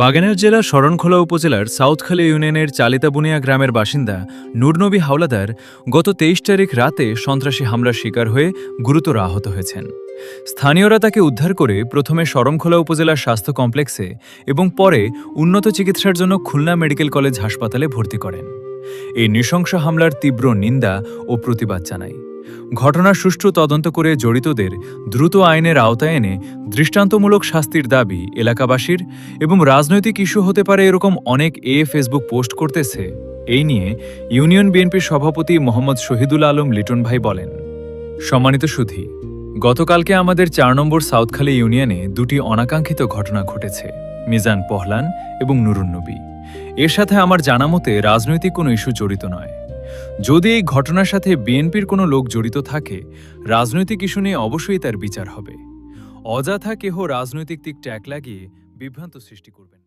বাগেরহাট জেলার শরণখোলা উপজেলার সাউথখালী ইউনিয়নের চালিতাবুনিয়া গ্রামের বাসিন্দা নূরনবী হাওলাদার গত ২৩ তারিখ রাতে সন্ত্রাসী হামলার শিকার হয়ে গুরুতর আহত হয়েছেন। স্থানীয়রা তাকে উদ্ধার করে প্রথমে শরণখোলা উপজেলার স্বাস্থ্য কমপ্লেক্সে এবং পরে উন্নত চিকিৎসার জন্য খুলনা মেডিকেল কলেজ হাসপাতালে ভর্তি করেন। এই নৃশংস হামলার তীব্র নিন্দা ও প্রতিবাদ জানায়। ঘটনার সুষ্ঠু তদন্ত করে জড়িতদের দ্রুত আইনের আওতায় এনে দৃষ্টান্তমূলক শাস্তির দাবি এলাকাবাসীর এবং রাজনৈতিক ইস্যু হতে পারে এরকম অনেক ফেসবুক পোস্ট করতেছে। এই নিয়ে ইউনিয়ন বিএনপির সভাপতি মোহাম্মদ শহীদুল আলম লিটন ভাই বলেন, সম্মানিত সুধী, গতকালকে আমাদের ৪ নম্বর সাউথখালী ইউনিয়নে দুটি অনাকাঙ্ক্ষিত ঘটনা ঘটেছে, মিজান পহলান এবং নুরুন্নবী। এর সাথে আমার জানামতে রাজনৈতিক কোনো ইস্যু জড়িত নয়। যদি এই ঘটনার সাথে বিএনপির কোনো লোক জড়িত থাকে, রাজনৈতিক ইস্যু নিয়ে অবশ্যই তার বিচার হবে। অযথা কেহ রাজনৈতিক দিক ট্যাগ লাগিয়ে বিভ্রান্ত সৃষ্টি করবেন।